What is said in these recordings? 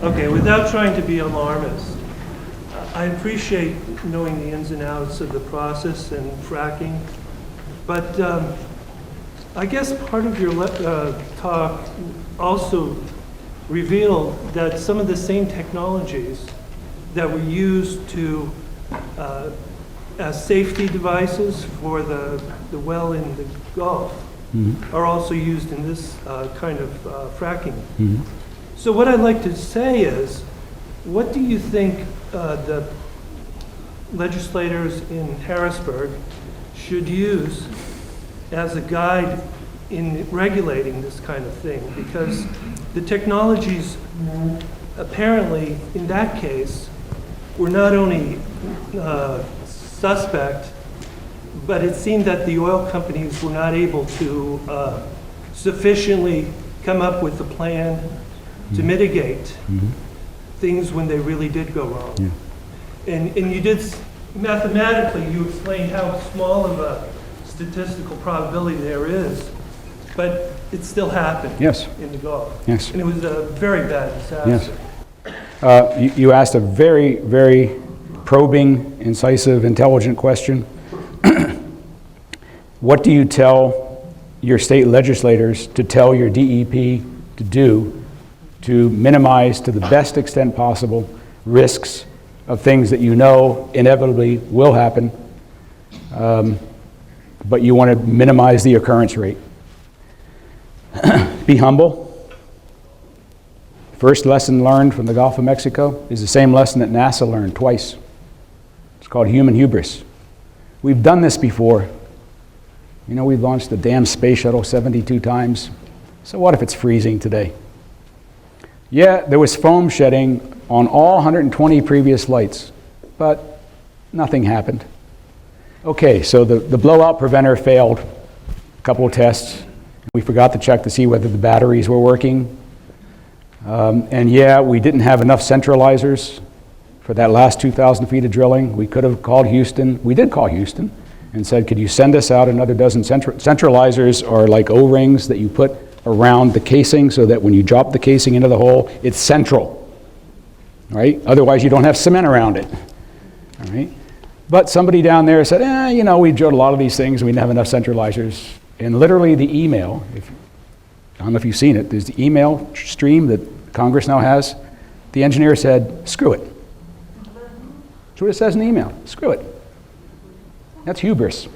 Okay, without trying to be alarmist, I appreciate knowing the ins and outs of the process and fracking, but I guess part of your talk also revealed that some of the same technologies that were used to as safety devices for the well in the Gulf are also used in this kind of fracking. So what I'd like to say is, what do you think the legislators in Harrisburg should use as a guide in regulating this kind of thing? Because the technologies apparently, in that case, were not only suspect, but it seemed that the oil companies were not able to sufficiently come up with a plan to mitigate things when they really did go wrong. And you did, mathematically, you explained how small of a statistical probability there is, but it still happened in the Gulf. And it was a very bad disaster. You asked a very, very probing, incisive, intelligent question. What do you tell your state legislators to tell your DEP to do to minimize, to the best extent possible, risks of things that you know inevitably will happen, but you want to minimize the occurrence rate? Be humble. First lesson learned from the Gulf of Mexico is the same lesson that NASA learned twice. It's called human hubris. We've done this before. You know, we've launched the damn space shuttle 72 times. So what if it's freezing today? Yeah, there was foam shedding on all 120 previous flights, but nothing happened. Okay, so the blowout preventer failed a couple of tests. We forgot to check to see whether the batteries were working. And yeah, we didn't have enough centralizers for that last 2,000 feet of drilling. We could have called Houston. We did call Houston and said, could you send us out another dozen centralizers, are like O-rings that you put around the casing so that when you drop the casing into the hole, it's central, right? Otherwise, you don't have cement around it, all right? But somebody down there said, you know, we drilled a lot of these things and we didn't have enough centralizers. And literally the email, I don't know if you've seen it, there's the email stream that Congress now has. The engineer said, screw it. That's what it says in the email, screw it. That's hubris,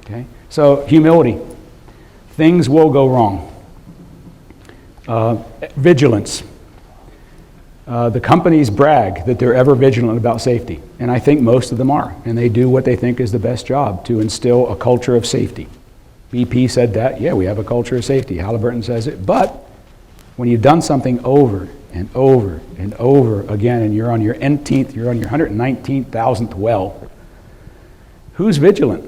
okay? So humility. Things will go wrong. Vigilance. The companies brag that they're ever vigilant about safety, and I think most of them are, and they do what they think is the best job to instill a culture of safety. BP said that, yeah, we have a culture of safety. Halliburton says it, but when you've done something over and over and over again, and you're on your 119,000th well, who's vigilant?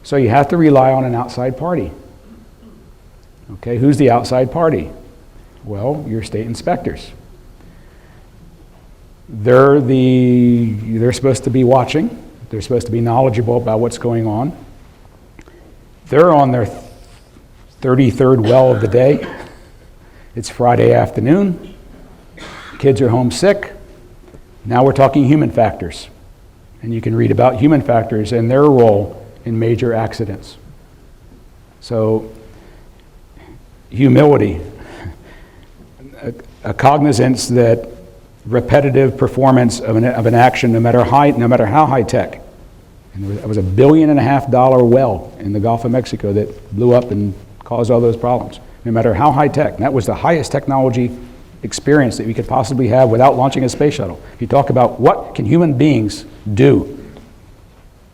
So you have to rely on an outside party. Okay, who's the outside party? Well, your state inspectors. They're supposed to be watching. They're supposed to be knowledgeable about what's going on. They're on their 33rd well of the day. It's Friday afternoon. Kids are homesick. Now we're talking human factors. And you can read about human factors and their role in major accidents. So, humility, a cognizance that repetitive performance of an action, no matter how high tech, and there was $1.5 billion well in the Gulf of Mexico that blew up and caused all those problems. No matter how high tech, and that was the highest technology experience that we could possibly have without launching a space shuttle. If you talk about what can human beings do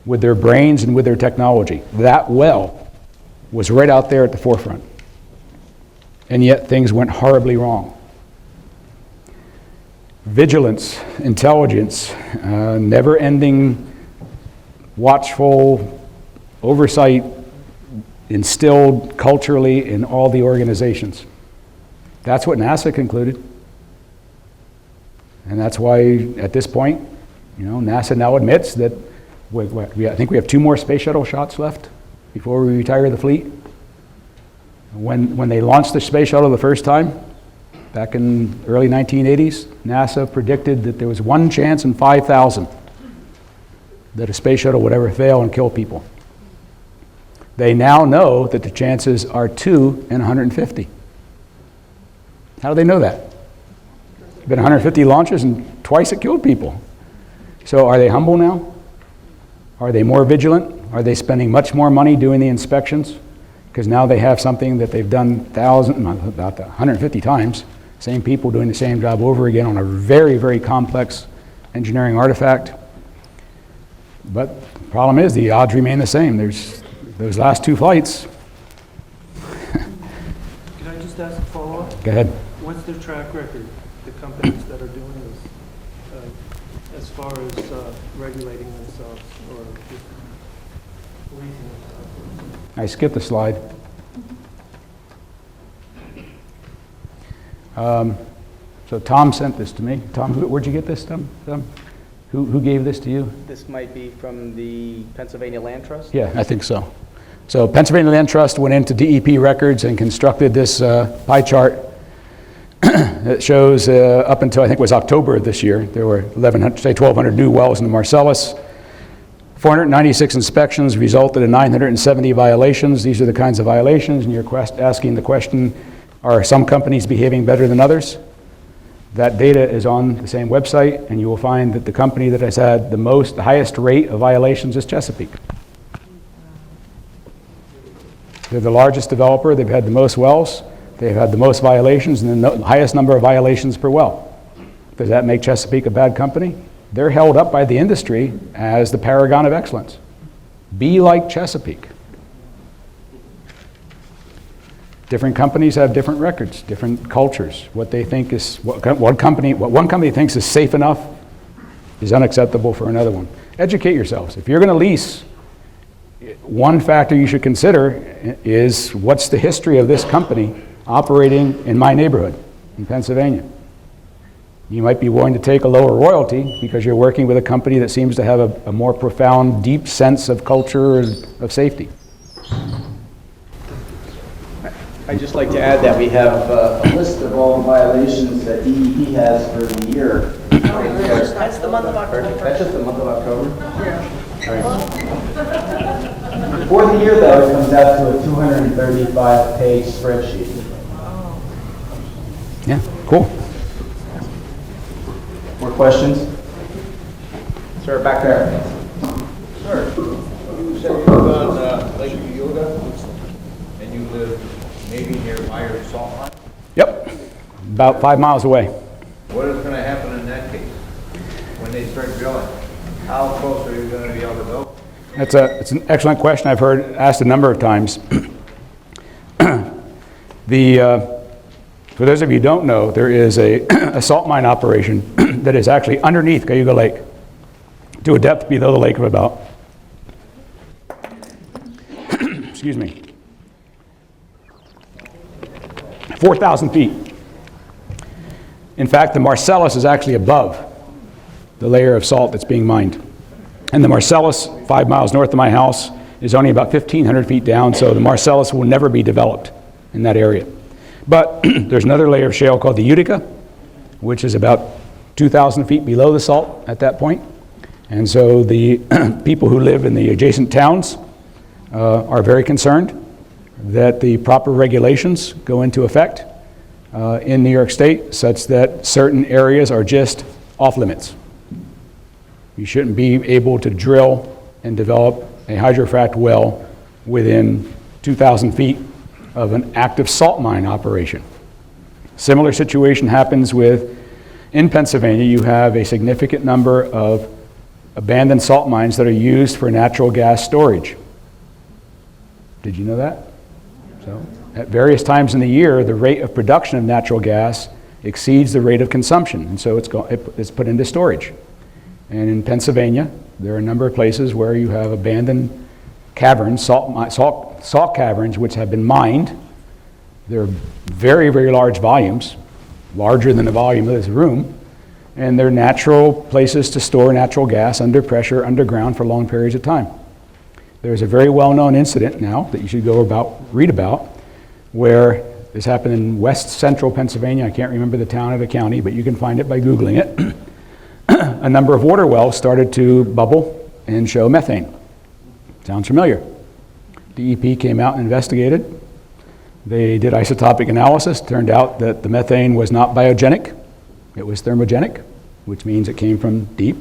with their brains and with their technology, that well was right out there at the forefront. And yet things went horribly wrong. Vigilance, intelligence, never-ending, watchful oversight instilled culturally in all the organizations. That's what NASA concluded. And that's why, at this point, you know, NASA now admits that I think we have 2 more space shuttle shots left before we retire the fleet. When they launched the space shuttle the first time, Back in early 1980s, NASA predicted that there was 1 chance in 5,000 that a space shuttle would ever fail and kill people. They now know that the chances are 2 in 150. How do they know that? There's been 150 launches and twice it killed people. So are they humble now? Are they more vigilant? Are they spending much more money doing the inspections? Because now they have something that they've done about 150 times. Same people doing the same job over again on a very, very complex engineering artifact. But the problem is the odds remain the same. There's those last 2 flights. Can I just ask a follow-up? Go ahead. What's their track record, the companies that are doing this, as far as regulating themselves or just policing themselves? I skipped a slide. So Tom sent this to me. Tom, where'd you get this, Tom? Who gave this to you? This might be from the Pennsylvania Land Trust? Yeah, I think so. So Pennsylvania Land Trust went into DEP records and constructed this pie chart that shows up until I think it was October of this year, there were 1,200 new wells in the Marcellus. 496 inspections resulted in 970 violations. These are the kinds of violations, and you're asking the question, are some companies behaving better than others? That data is on the same website, and you will find that the company that has had the highest rate of violations is Chesapeake. They're the largest developer, they've had the most wells, they've had the most violations, and the highest number of violations per well. Does that make Chesapeake a bad company? They're held up by the industry as the paragon of excellence. Be like Chesapeake. Different companies have different records, different cultures. What they think is, what one company thinks is safe enough is unacceptable for another one. Educate yourselves. If you're going to lease, one factor you should consider is what's the history of this company operating in my neighborhood in Pennsylvania. You might be willing to take a lower royalty because you're working with a company that seems to have a more profound, deep sense of culture and of safety. I'd just like to add that we have a list of all violations that DEP has for the year. That's the month of October. That's just the month of October? Yeah. All right. For the year, though, it comes out to a 235-page spreadsheet. Yeah, cool. More questions? Sir, back there. Sir, you said you live on Lake Geological, and you live maybe nearby your salt mine? Yep, about 5 miles away. What is going to happen in that case when they start drilling? How close are you going to be able to go? It's an excellent question I've heard asked a number of times. For those of you who don't know, there is a salt mine operation that is actually underneath Cayuga Lake to a depth below the lake of about, excuse me, 4,000 feet. In fact, the Marcellus is actually above the layer of salt that's being mined. And the Marcellus, 5 miles north of my house, is only about 1,500 feet down, so the Marcellus will never be developed in that area. But there's another layer of shale called the Utica, which is about 2,000 feet below the salt at that point. And so the people who live in the adjacent towns are very concerned that the proper regulations go into effect in New York State such that certain areas are just off limits. You shouldn't be able to drill and develop a hydrofract well within 2,000 feet of an active salt mine operation. Similar situation happens in Pennsylvania, you have a significant number of abandoned salt mines that are used for natural gas storage. Did you know that? So, at various times in the year, the rate of production of natural gas exceeds the rate of consumption, and so it's put into storage. And in Pennsylvania, there are a number of places where you have abandoned caverns, salt caverns, which have been mined. They're very, very large volumes, larger than the volume of this room, and they're natural places to store natural gas under pressure, underground for long periods of time. There's a very well-known incident now that you should read about, where This happened in west central Pennsylvania. I can't remember the town or the county, but you can find it by Googling it. A number of water wells started to bubble and show methane. Sounds familiar. DEP came out and investigated. They did isotopic analysis. Turned out that the methane was not biogenic. It was thermogenic, which means it came from deep.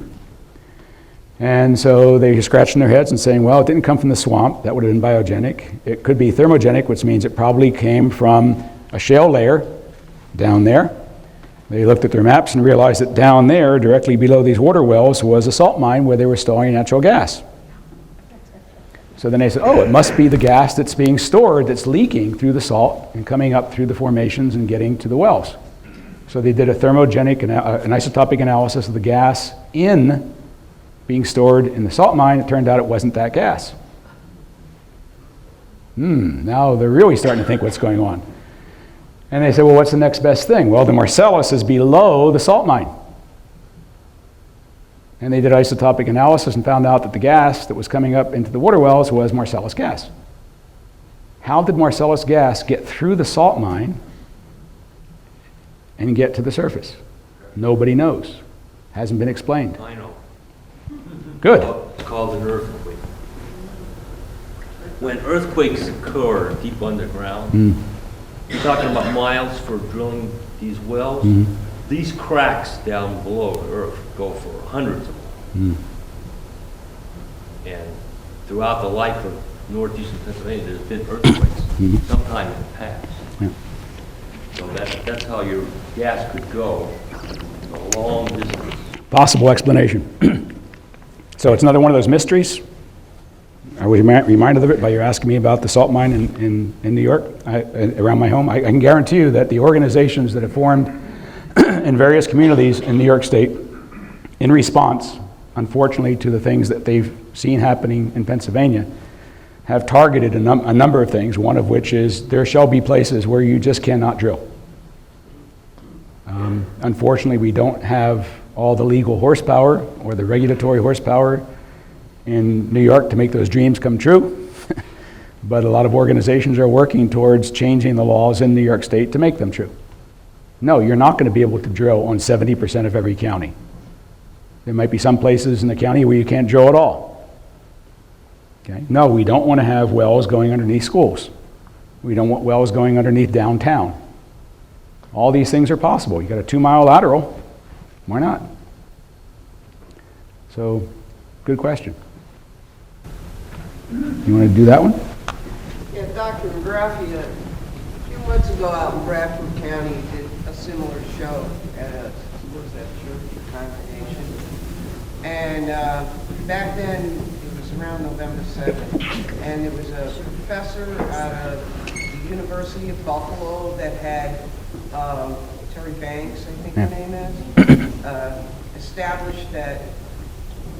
And so they were scratching their heads and saying, well, it didn't come from the swamp. That would have been biogenic. It could be thermogenic, which means it probably came from a shale layer down there. They looked at their maps and realized that down there, directly below these water wells, was a salt mine where they were storing natural gas. So then they said, oh, it must be the gas that's being stored that's leaking through the salt and coming up through the formations and getting to the wells. So they did a thermogenic, an isotopic analysis of the gas in being stored in the salt mine. It turned out it wasn't that gas. Now they're really starting to think what's going on. And they said, well, what's the next best thing? Well, the Marcellus is below the salt mine. And they did isotopic analysis and found out that the gas that was coming up into the water wells was Marcellus gas. How did Marcellus gas get through the salt mine and get to the surface? Nobody knows. Hasn't been explained. I know. Good. It's called an earthquake. When earthquakes occur deep underground, you're talking about miles for drilling these wells. These cracks down below the earth go for hundreds of them. And throughout the life of northeastern Pennsylvania, there's been earthquakes sometime in the past. So that's how your gas could go a long distance. Possible explanation. So it's another one of those mysteries. I was reminded of it by your asking me about the salt mine in New York, around my home. I can guarantee you that the organizations that have formed in various communities in New York State in response, unfortunately, to the things that they've seen happening in Pennsylvania, have targeted a number of things, one of which is there shall be places where you just cannot drill. Unfortunately, we don't have all the legal horsepower or the regulatory horsepower in New York to make those dreams come true. But a lot of organizations are working towards changing the laws in New York State to make them true. No, you're not going to be able to drill on 70% of every county. There might be some places in the county where you can't drill at all. Okay? No, we don't want to have wells going underneath schools. We don't want wells going underneath downtown. All these things are possible. You got a 2-mile lateral. Why not? So, good question. You want to do that one? Yeah, Dr. Ingraffea, a few months ago out in Bradford County, did a similar show at a, what was that, church or congregation? And back then, it was around November 7th, and there was a professor out of the University of Buffalo that had Terry Banks, I think her name is, established that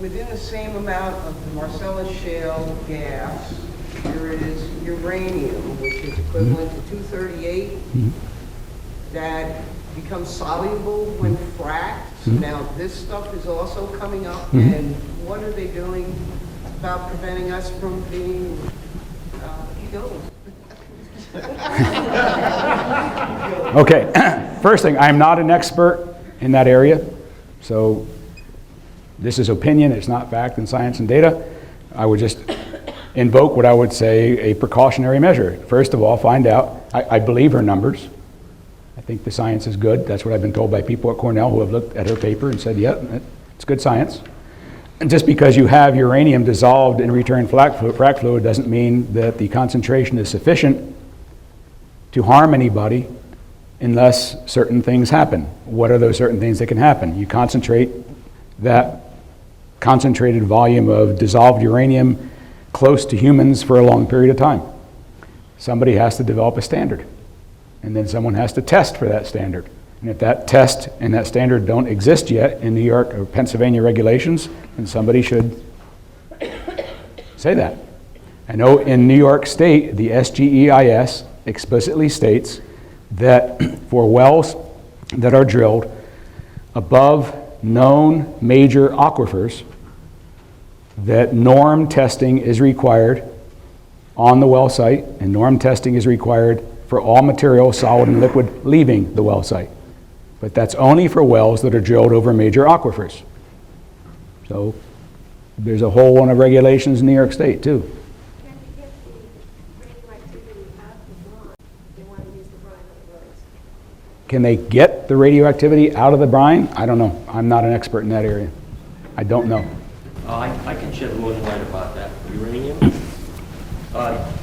within the same amount of the Marcellus shale gas, there is uranium, which is equivalent to 238, that becomes soluble when fracked. So now this stuff is also coming up, and what are they doing about preventing us from being killed? Okay, first thing, I'm not an expert in that area, so this is opinion, it's not fact and science and data. I would just invoke what I would say a precautionary measure. First of all, find out, I believe her numbers. I think the science is good. That's what I've been told by people at Cornell who have looked at her paper and said, yeah, it's good science. And just because you have uranium dissolved in return frac fluid doesn't mean that the concentration is sufficient to harm anybody unless certain things happen. What are those certain things that can happen? You concentrate that concentrated volume of dissolved uranium close to humans for a long period of time. Somebody has to develop a standard, and then someone has to test for that standard. And if that test and that standard don't exist yet in New York or Pennsylvania regulations, then somebody should say that. I know in New York State, the SGEIS explicitly states that for wells that are drilled above known major aquifers, that norm testing is required on the well site, and norm testing is required for all material, solid and liquid, leaving the well site. But that's only for wells that are drilled over major aquifers. So there's a whole lot of regulations in New York State too. Can you get the radioactivity out of the brine? They want to use the brine on the roads. Can they get the radioactivity out of the brine? I don't know. I'm not an expert in that area. I don't know. I can shed a little light about that. Uranium?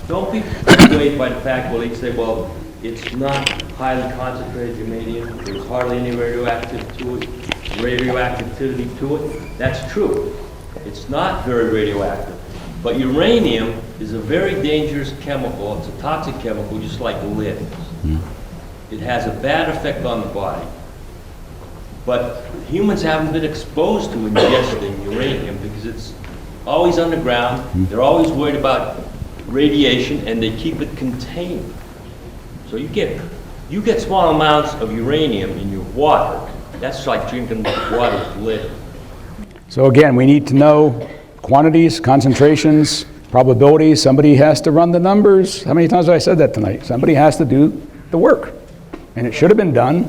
Don't be swayed by the fact, well, they say, well, it's not highly concentrated uranium, there's hardly any radioactivity to it. That's true. It's not very radioactive. But uranium is a very dangerous chemical. It's a toxic chemical, just like lead is. It has a bad effect on the body. But humans haven't been exposed to ingesting uranium because it's always underground. They're always worried about radiation, and they keep it contained. So you get small amounts of uranium in your water. That's like drinking water with lead. So again, we need to know quantities, concentrations, probabilities. Somebody has to run the numbers. How many times have I said that tonight? Somebody has to do the work. And it should have been done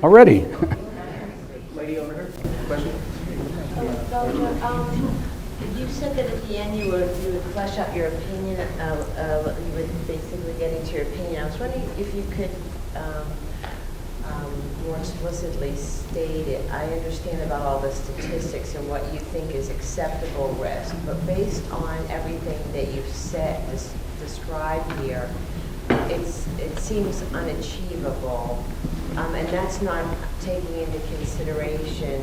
already. Lady over here, question? You said that at the end you would flesh out your opinion, you would basically get into your opinion. I was wondering if you could more explicitly state it. I understand about all the statistics and what you think is acceptable risk, but based on everything that you've said, described here, it seems unachievable, and that's not taking into consideration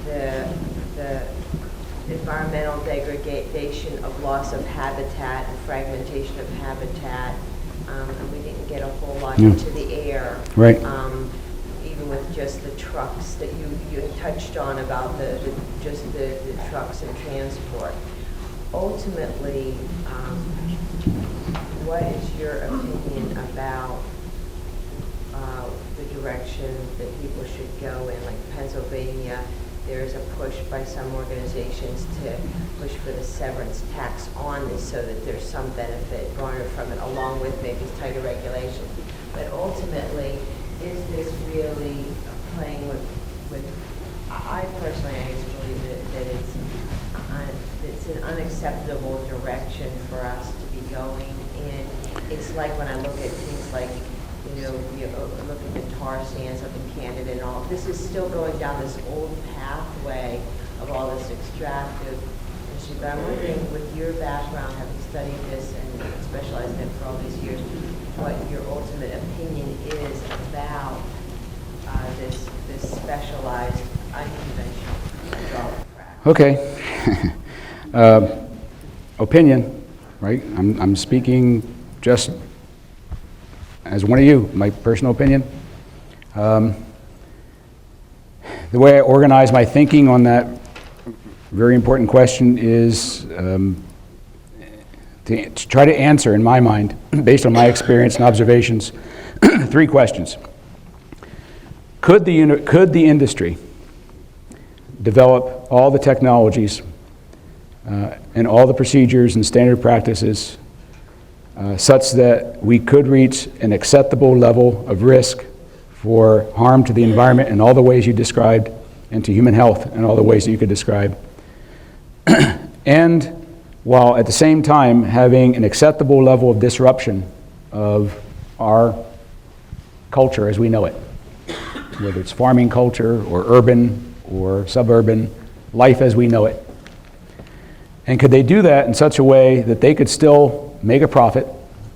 the environmental degradation of loss of habitat and fragmentation of habitat, and we didn't get a whole lot into the air. Right. Even with just the trucks that you touched on about the trucks and transport. Ultimately, what is your opinion about the direction that people should go in? Like Pennsylvania, there's a push by some organizations to push for the severance tax on this so that there's some benefit garnered from it, along with maybe tighter regulations. But ultimately, is this really playing with I personally, I just believe that it's an unacceptable direction for us to be going in. It's like when I look at things like, you look at the tar sands up in Canada and all, this is still going down this old pathway of all this extractive issue. But I'm wondering, with your background, having studied this and specialized in it for all these years, what your ultimate opinion is about this specialized, unconventional hydraulic frac. Okay. Opinion, right? I'm speaking just as one of you, my personal opinion. The way I organize my thinking on that very important question is to try to answer, in my mind, based on my experience and observations, 3 questions. Could the industry develop all the technologies and all the procedures and standard practices such that we could reach an acceptable level of risk for harm to the environment in all the ways you described, and to human health in all the ways that you could describe, and while at the same time having an acceptable level of disruption of our culture as we know it, whether it's farming culture or urban or suburban, life as we know it. And could they do that in such a way that they could still make a profit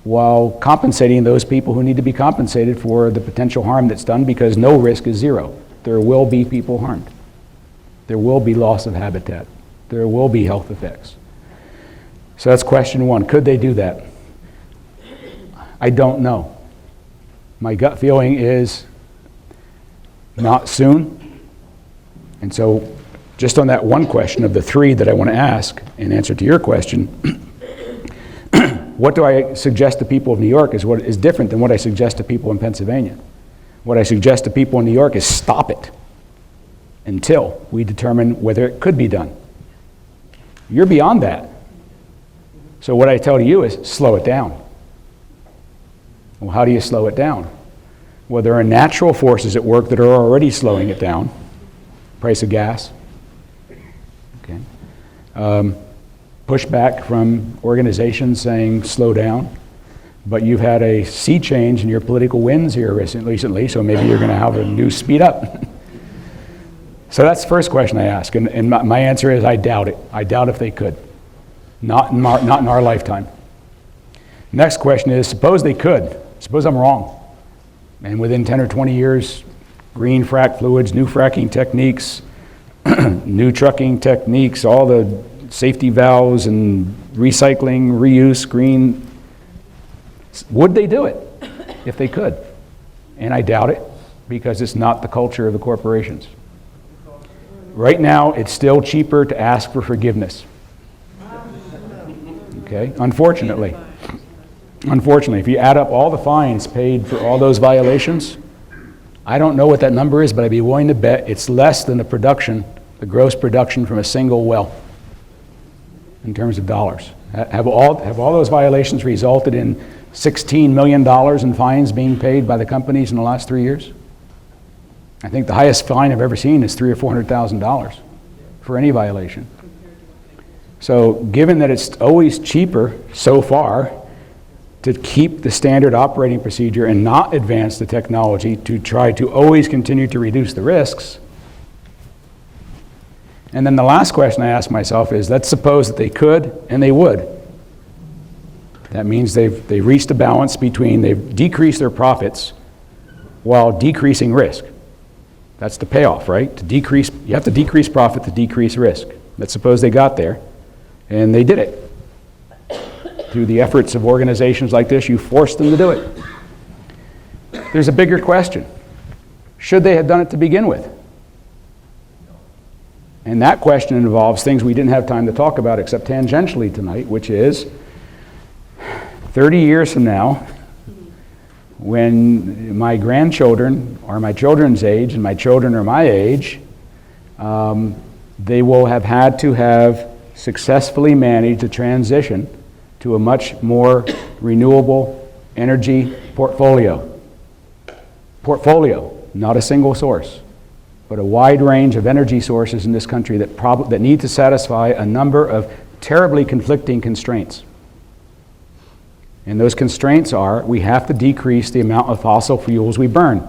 while compensating those people who need to be compensated for the potential harm that's done, because no risk is zero. There will be people harmed. There will be loss of habitat. There will be health effects. So that's question 1. Could they do that? I don't know. My gut feeling is not soon. And so just on that one question of the 3 that I want to ask in answer to your question, what do I suggest to people of New York is what is different than what I suggest to people in Pennsylvania. What I suggest to people in New York is stop it until we determine whether it could be done. You're beyond that. So what I tell you is slow it down. Well, how do you slow it down? Well, there are natural forces at work that are already slowing it down. Price of gas. Okay. Pushback from organizations saying slow down. But you've had a sea change in your political winds here recently, so maybe you're going to have a new speed up. So that's the first question I ask, and my answer is I doubt it. I doubt if they could. Not in our lifetime. Next question is, suppose they could. Suppose I'm wrong. And within 10 or 20 years, green frac fluids, new fracking techniques, new trucking techniques, all the safety valves and recycling, reuse, green. Would they do it if they could? And I doubt it, because it's not the culture of the corporations. Right now, it's still cheaper to ask for forgiveness. Okay, unfortunately. Unfortunately, if you add up all the fines paid for all those violations, I don't know what that number is, but I'd be willing to bet it's less than the gross production from a single well in terms of dollars. Have all those violations resulted in $16 million in fines being paid by the companies in the last 3 years? I think the highest fine I've ever seen is $300,000 or $400,000 for any violation. So given that it's always cheaper so far to keep the standard operating procedure and not advance the technology to try to always continue to reduce the risks. And then the last question I ask myself is, let's suppose that they could and they would. That means they've reached a balance between they've decreased their profits while decreasing risk. That's the payoff, right? You have to decrease profit to decrease risk. Let's suppose they got there, and they did it. Through the efforts of organizations like this, you forced them to do it. There's a bigger question. Should they have done it to begin with? And that question involves things we didn't have time to talk about except tangentially tonight, which is 30 years from now, when my grandchildren are my children's age and my children are my age, they will have had to have successfully managed a transition to a much more renewable energy portfolio. Portfolio, not a single source, but a wide range of energy sources in this country that need to satisfy a number of terribly conflicting constraints. And those constraints are, we have to decrease the amount of fossil fuels we burn.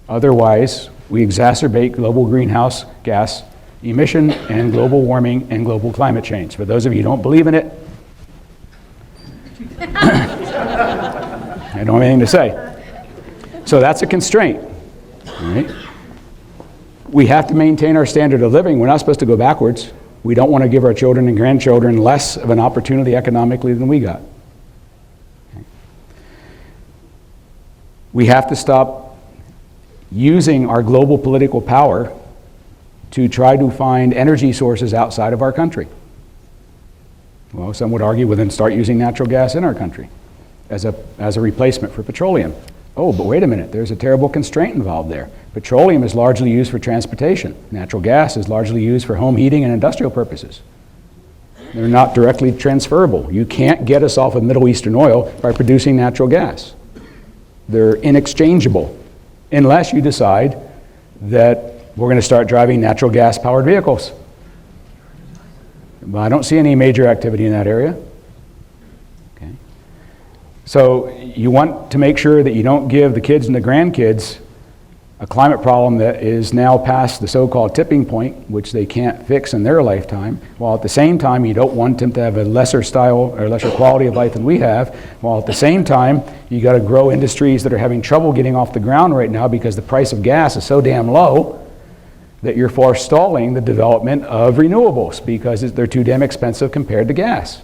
Otherwise, we exacerbate global greenhouse gas emission and global warming and global climate change. For those of you who don't believe in it, I don't have anything to say. So that's a constraint. Right? We have to maintain our standard of living. We're not supposed to go backwards. We don't want to give our children and grandchildren less of an opportunity economically than we got. We have to stop using our global political power to try to find energy sources outside of our country. Well, some would argue, well, then start using natural gas in our country as a replacement for petroleum. Oh, but wait a minute, there's a terrible constraint involved there. Petroleum is largely used for transportation. Natural gas is largely used for home heating and industrial purposes. They're not directly transferable. You can't get us off of Middle Eastern oil by producing natural gas. They're inexchangeable unless you decide that we're going to start driving natural gas powered vehicles. But I don't see any major activity in that area. Okay. So you want to make sure that you don't give the kids and the grandkids a climate problem that is now past the so-called tipping point, which they can't fix in their lifetime, while at the same time you don't want them to have a lesser style or lesser quality of life than we have, while at the same time you got to grow industries that are having trouble getting off the ground right now because the price of gas is so damn low that you're forestalling the development of renewables because they're too damn expensive compared to gas.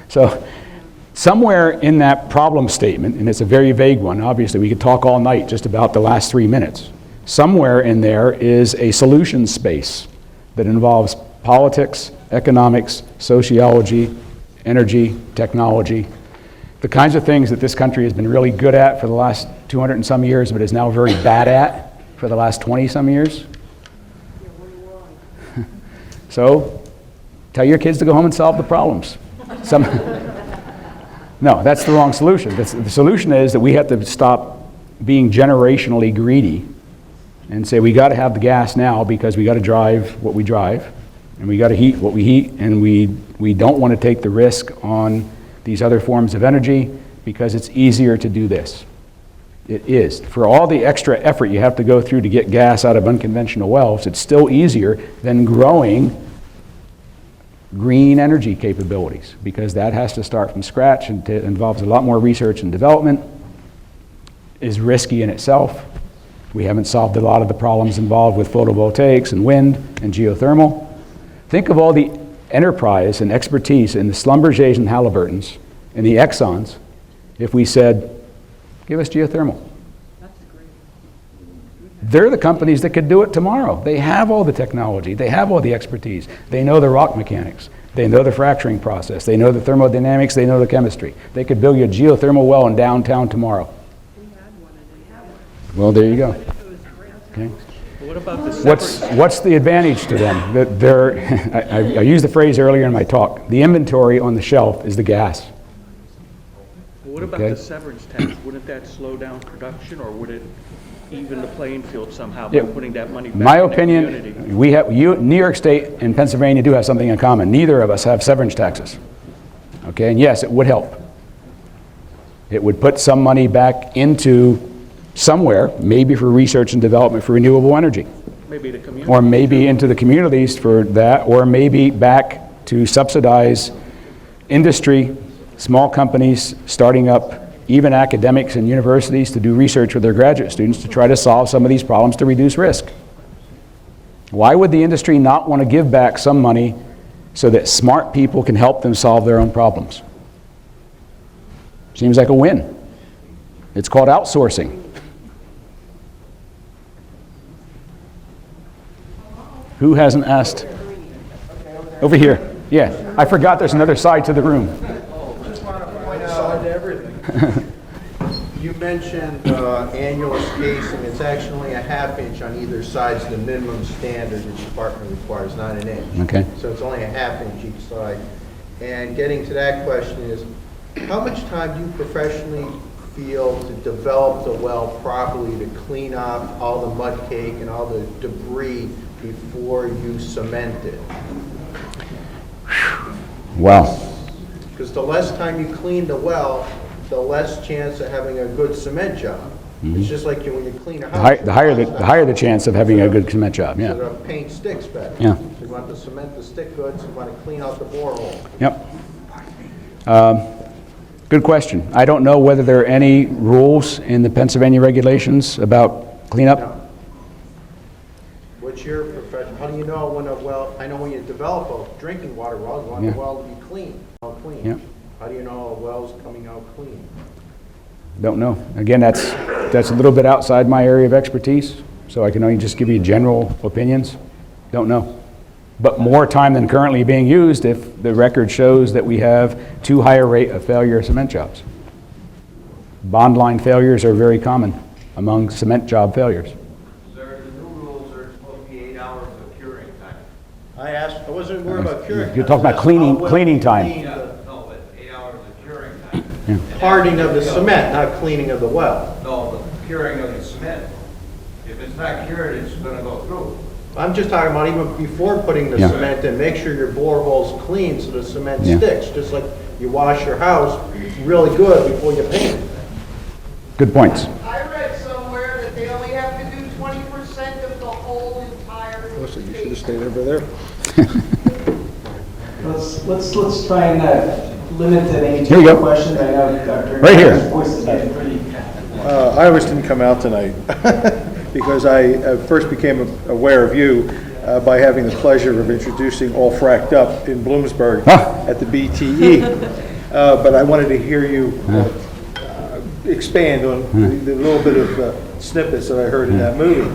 So somewhere in that problem statement, and it's a very vague one, obviously we could talk all night just about the last 3 minutes. Somewhere in there is a solution space that involves politics, economics, sociology, energy, technology, the kinds of things that this country has been really good at for the last 200 and some years, but is now very bad at for the last 20 some years. So tell your kids to go home and solve the problems. Some, no, that's the wrong solution. The solution is that we have to stop being generationally greedy and say we got to have the gas now because we got to drive what we drive, and we got to heat what we heat, and we don't want to take the risk on these other forms of energy because it's easier to do this. It is. For all the extra effort you have to go through to get gas out of unconventional wells, it's still easier than growing green energy capabilities, because that has to start from scratch and it involves a lot more research and development, is risky in itself. We haven't solved a lot of the problems involved with photovoltaics and wind and geothermal. Think of all the enterprise and expertise in the Schlumbergers and Halliburtons and the Exxons if we said, give us geothermal. They're the companies that could do it tomorrow. They have all the technology. They have all the expertise. They know the rock mechanics. They know the fracturing process. They know the thermodynamics. They know the chemistry. They could build you a geothermal well in downtown tomorrow. Well, there you go. Okay. What about the What's the advantage to them? That they're, I used the phrase earlier in my talk. The inventory on the shelf is the gas. What about Okay. the severance tax? Wouldn't that slow down production, or would it even the playing field somehow by Yeah. putting that money back My in the community? opinion, New York State and Pennsylvania do have something in common. Neither of us have severance taxes. Okay, and yes, it would help. It would put some money back into somewhere, maybe for research and development for renewable energy, Maybe the community. or maybe into the communities for that, or maybe back to subsidize industry, small companies starting up, even academics and universities to do research with their graduate students to try to solve some of these problems to reduce risk. Why would the industry not want to give back some money so that smart people can help them solve their own problems? Seems like a win. It's called outsourcing. Who hasn't asked? Over here. Yeah, I forgot there's another side to the room. Just want to point out everything. You mentioned annual spacing. It's actually a half inch on either side is the minimum standard the department requires, not an inch. Okay. So it's only a half inch each side. And getting to that question is, how much time do you professionally feel to develop the well properly, to clean off all the mud cake and all the debris before you cement it? Wow. Because the less time you clean the well, the less chance of having a good cement job. It's just like when you clean a house. The higher the chance of having a good cement job, So yeah. the paint sticks better. Yeah. So you want the cement to stick good, so you want to clean out the borehole. Yep. Good question. I don't know whether there are any rules in the Pennsylvania regulations about cleanup. Now, what's your profession? How do you know when a well, I know when you develop a drinking water well, you want Yeah. the well to be clean, clean. Yeah. How do you know a well's coming out clean? Don't know. Again, that's a little bit outside my area of expertise, so I can only just give you general opinions. Don't know. But more time than currently being used if the record shows that we have too high a rate of failure of cement jobs. Bond line failures are very common among cement job failures. Sir, the new rules are supposed to be 8 hours of curing time. I wasn't worried about curing. You're talking about cleaning time. No, but 8 hours of curing time. Hardening of the cement, not cleaning of the well. No, the curing of the cement. If it's not cured, it's gonna go through. I'm just talking about even before putting the Yeah. cement in, make sure your borehole's clean so the cement Yeah. sticks, just like you wash your house really good before you paint it. Good points. I read somewhere that they only have to do 20% of the whole entire. Listen, you should have stayed over there. Let's try and limit to any Here we go. questions. I know Dr. Right here. Voice is getting pretty. I always didn't come out tonight because I first became aware of you by having the pleasure of introducing All Fracked Up in Bloomsburg at the BTE. But I wanted to hear you expand on the little bit of snippets that I heard in that movie.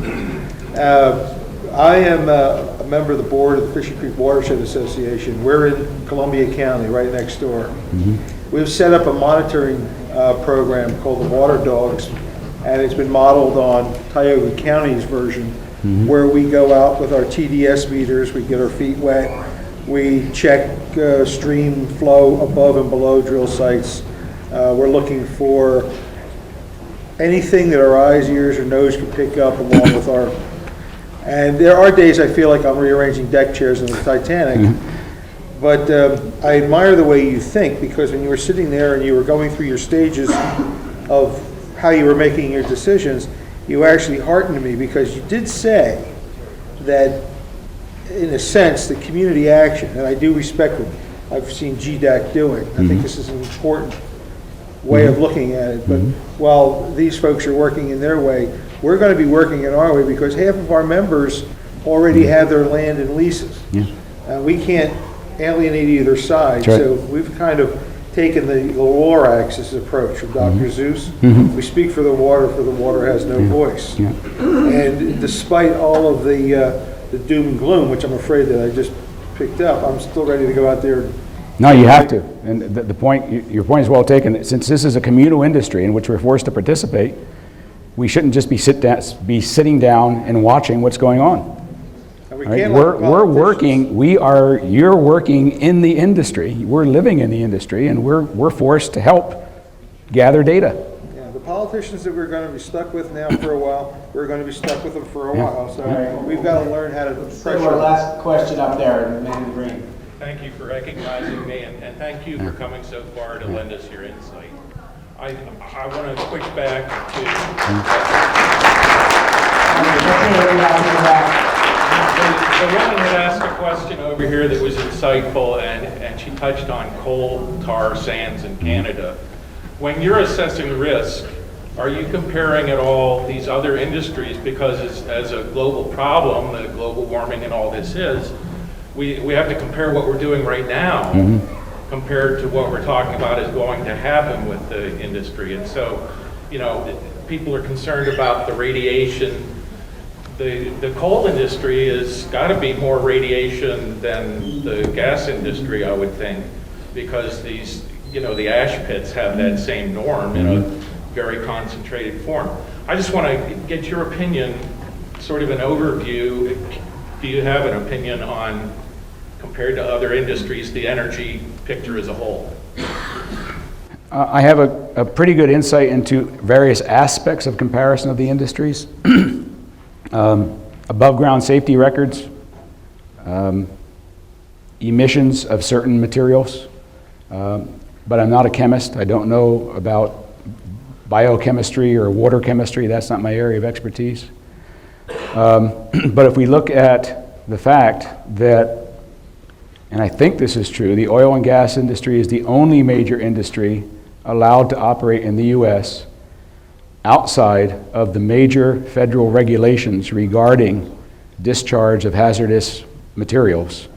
I am a member of the board of the Fisher Creek Watershed Association. We're in Columbia County, right next door. We've set up a monitoring program called the Water Dogs, and it's been modeled on Tioga County's version, where we go out with our TDS meters, we get our feet wet, We check stream flow above and below drill sites. We're looking for anything that our eyes, ears, or nose can pick up along with our... And there are days I feel like I'm rearranging deck chairs in the Titanic. But I admire the way you think, because when you were sitting there and you were going through your stages of how you were making your decisions, you actually heartened me, because you did say that, in a sense, the community action, and I do respect what I've seen GDAC doing. I think this is an important way of looking at it. But while these folks are working in their way, we're going to be working in our way, because half of our members already have their land in leases. We can't alienate either side. That's right. So we've kind of taken the Lorax's approach from Dr. Zeus. We speak for the water has no voice. And despite all of the doom and gloom, which I'm afraid that I just picked up, I'm still ready to go out there. No, you have to. And the point, your point is well taken. Since this is a communal industry in which we're forced to participate, we shouldn't just be sitting down and watching what's going on. Right? We're working. You're working in the industry. We're living in the industry, and we're forced to help gather data. Yeah, the politicians that we're going to be stuck with now for a while, we're going to be stuck with them for a while. So we've got to learn how to pressure. Our last question up there, the man in the green. Thank you for recognizing me, and thank you for coming so far to lend us your insight. I want to switch back to... The woman had asked a question over here that was insightful, and she touched on coal tar sands in Canada. When you're assessing risk, are you comparing at all these other industries? Because as a global problem, the global warming and all this is, we have to compare what we're doing right now compared to what we're talking about is going to happen with the industry. And so, people are concerned about the radiation. The coal industry has got to be more radiation than the gas industry, I would think, because these, the ash pits have that same norm in a very concentrated form. I just want to get your opinion, sort of an overview. Do you have an opinion on, compared to other industries, the energy picture as a whole? I have a pretty good insight into various aspects of comparison of the industries. Above ground safety records, emissions of certain materials, but I'm not a chemist. I don't know about biochemistry or water chemistry. That's not my area of expertise. But if we look at the fact that, and I think this is true, the oil and gas industry is the only major industry allowed to operate in the U.S. outside of the major federal regulations regarding discharge of hazardous materials.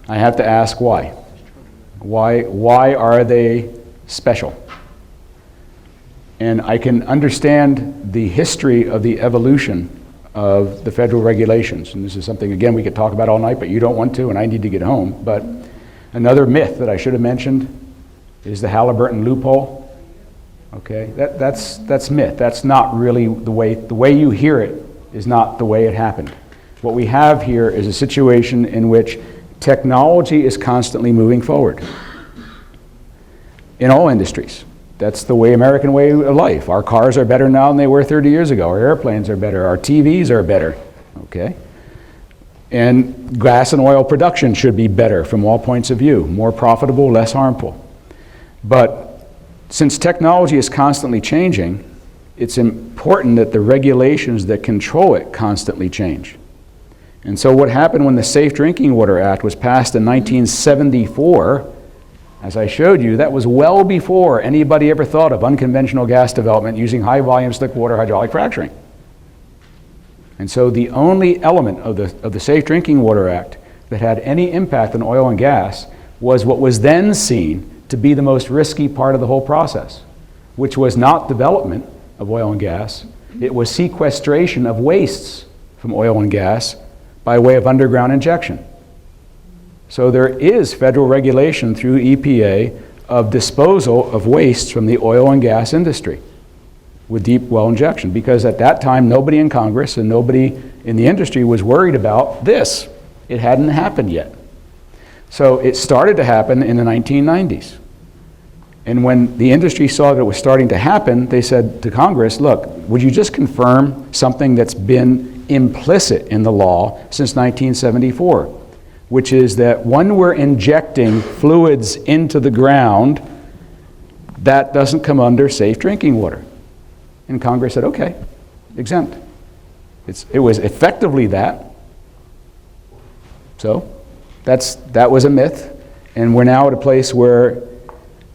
I have to ask why. Why are they special? And I can understand the history of the evolution of the federal regulations. And this is something, again, we could talk about all night, but you don't want to, and I need to get home. But another myth that I should have mentioned is the Halliburton loophole. Okay, that's myth. That's not really the way you hear it is not the way it happened. What we have here is a situation in which technology is constantly moving forward in all industries. That's the American way of life. Our cars are better now than they were 30 years ago. Our airplanes are better. Our TVs are better. Okay, and gas and oil production should be better from all points of view, more profitable, less harmful. But since technology is constantly changing, it's important that the regulations that control it constantly change. And so what happened when the Safe Drinking Water Act was passed in 1974, as I showed you, that was well before anybody ever thought of unconventional gas development using high volume slick water hydraulic fracturing. And so the only element of the Safe Drinking Water Act that had any impact on oil and gas was what was then seen to be the most risky part of the whole process, which was not development of oil and gas, it was sequestration of wastes from oil and gas by way of underground injection. So there is federal regulation through EPA of disposal of wastes from the oil and gas industry with deep well injection, because at that time nobody in Congress and nobody in the industry was worried about this. It hadn't happened yet. So it started to happen in the 1990s. And when the industry saw that it was starting to happen, they said to Congress, look, would you just confirm something that's been implicit in the law since 1974, which is that when we're injecting fluids into the ground, that doesn't come under safe drinking water. And Congress said, okay, exempt. It was effectively that. So that was a myth. And we're now at a place where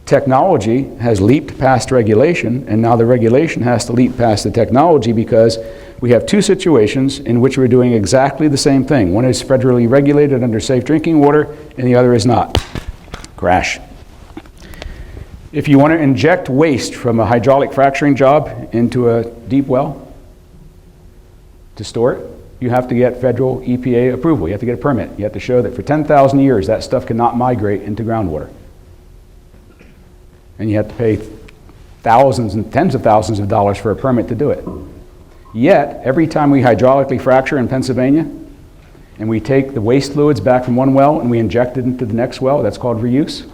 technology has leaped past regulation, and now the regulation has to leap past the technology, because we have two situations in which we're doing exactly the same thing. One is federally regulated under safe drinking water, and the other is not. Crash. If you want to inject waste from a hydraulic fracturing job into a deep well to store it, you have to get federal EPA approval. You have to get a permit. You have to show that for 10,000 years that stuff cannot migrate into groundwater. And you have to pay thousands and tens of thousands of dollars for a permit to do it. Yet, every time we hydraulically fracture in Pennsylvania, and we take the waste fluids back from one well and we inject it into the next well, that's called reuse,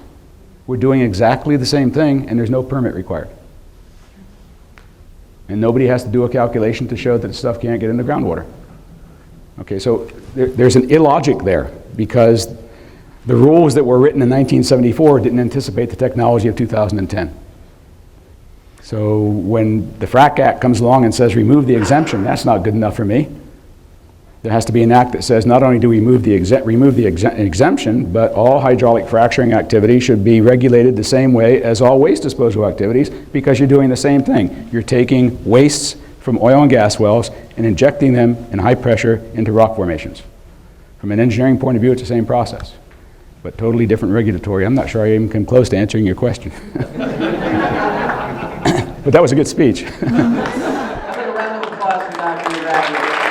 we're doing exactly the same thing, and there's no permit required. And nobody has to do a calculation to show that the stuff can't get into groundwater. Okay, so there's an illogic there, because the rules that were written in 1974 didn't anticipate the technology of 2010. So when the Frack Act comes along and says remove the exemption, that's not good enough for me. There has to be an act that says not only do we remove the exemption, but all hydraulic fracturing activity should be regulated the same way as all waste disposal activities, because you're doing the same thing. You're taking wastes from oil and gas wells and injecting them in high pressure into rock formations. From an engineering point of view, it's the same process, but totally different regulatory. I'm not sure I even come close to answering your question. But that was a good speech. Have a round of applause for Dr. Ingraffea.